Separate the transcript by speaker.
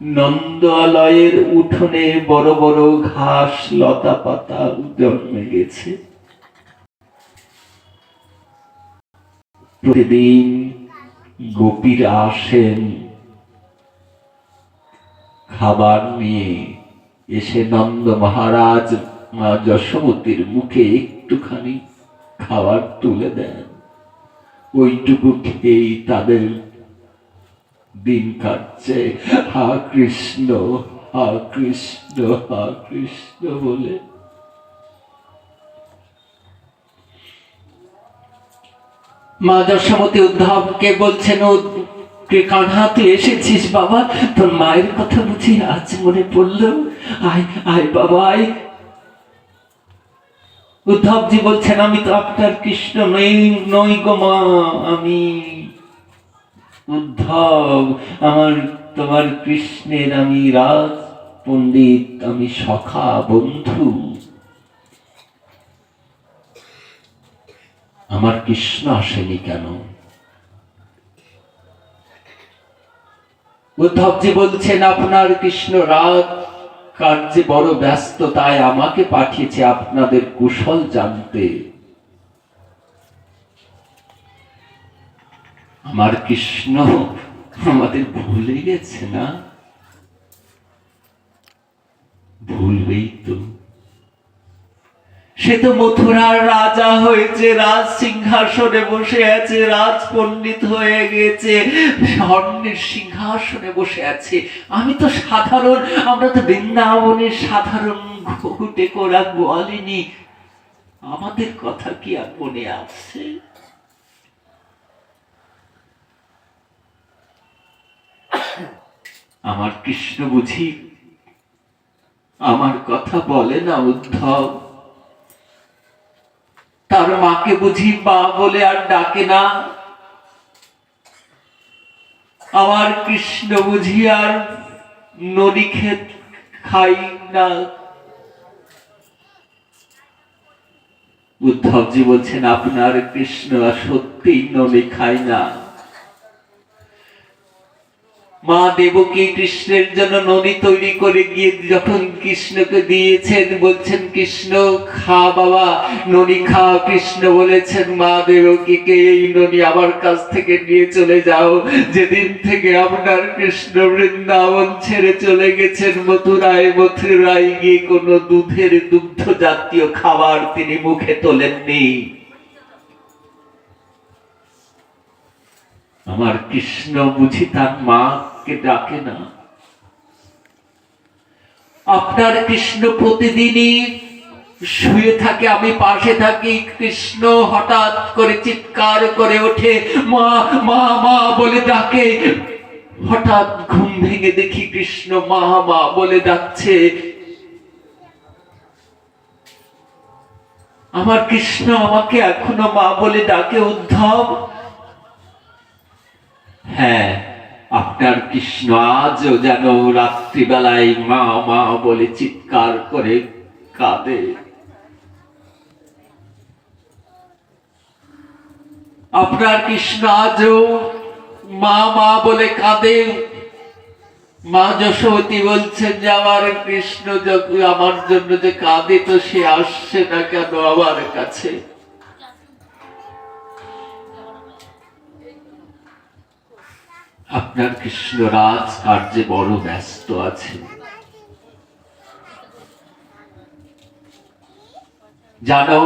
Speaker 1: নন্দালয়ের উঠোনে বড় বড় ঘাস লতা পাতা জন্মে গেছে। প্রতিদিন গোপীরা আসেন খাবার নিয়ে, এসে নন্দ মহারাজ মা যশোমতীর মুখে একটুখানি খাবার তুলে দেন। ওইটুকু খেয়েই তাদের দিন কাটছে হা কৃষ্ণ হা কৃষ্ণ হা কৃষ্ণ বলে। মা যশোমতী উদ্ধবকে বলছেন, কানহা তুই এসেছিস বাবা, তোর মায়ের কথা বুঝি আজ মনে পড়লো? আয় আয় বাবা আয়। উদ্ধবজি বলছেন, আমি তো আপনার কৃষ্ণ নই গো মা, আমি উদ্ধব, আমার তোমার কৃষ্ণের আমি রাজ পণ্ডিত, আমি সখা বন্ধু। আমার কৃষ্ণ আসেনি কেন? উদ্ধবজি বলছেন, আপনার কৃষ্ণ রাজ কার্যে বড় ব্যস্ত, তাই আমাকে পাঠিয়েছে আপনাদের কুশল জানতে। আমার কৃষ্ণ আমাদের ভুলে গেছে না? ভুলবেই তো। সে তো মথুরার রাজা হয়েছে, রাজ সিংহাসনে বসে আছে, রাজ পণ্ডিত হয়ে গেছে, স্বর্ণের সিংহাসনে বসে আছে। আমি তো সাধারণ, আমরা তো বৃন্দাবনের সাধারণ ঘুটে করা গোয়ালিনী, আমাদের কথা কি আর মনে আছে? আমার কৃষ্ণ বুঝি আমার কথা বলে না উদ্ধব? তার মাকে বুঝি মা বলে আর ডাকে না? আমার কৃষ্ণ বুঝি আর ননি খেত খাই না? উদ্ধবজি বলছেন, আপনার কৃষ্ণ সত্যিই ননি খায় না। মা দেবকী কৃষ্ণের জন্য ননি তৈরি করে গিয়ে যখন কৃষ্ণকে দিয়েছেন, বলছেন কৃষ্ণ খা বাবা, ননি খা। কৃষ্ণ বলেছেন মা দেবকীকে, এই ননি আমার কাছ থেকে নিয়ে চলে যাও। যেদিন থেকে আপনার কৃষ্ণ বৃন্দাবন ছেড়ে চলে গেছেন মথুরায়, মথুরায় গিয়ে কোনো দুগ্ধ জাতীয় খাবার তিনি মুখে তোলেননি। আমার কৃষ্ণ বুঝি তার মাকে ডাকে না? আপনার কৃষ্ণ প্রতিদিনই শুয়ে থাকে, আমি পাশে থাকি, কৃষ্ণ হঠাৎ করে চিৎকার করে ওঠে, মা মা মা বলে ডাকে। হঠাৎ ঘুম ভেঙে দেখি কৃষ্ণ মা মা বলে ডাকছে। আমার কৃষ্ণ আমাকে এখনো মা বলে ডাকে উদ্ধব। হ্যাঁ, আপনার কৃষ্ণ আজও যেন রাত্রিবেলায় মা মা বলে চিৎকার করে কাঁদে। আপনার কৃষ্ণ আজও মা মা বলে কাঁদে। মা যশোমতী বলছেন যে আমার কৃষ্ণ যখন আমার জন্য যে কাঁদে, তো সে আসছে না কেন আমার কাছে? আপনার কৃষ্ণ রাজ কার্যে বড় ব্যস্ত আছে। জানো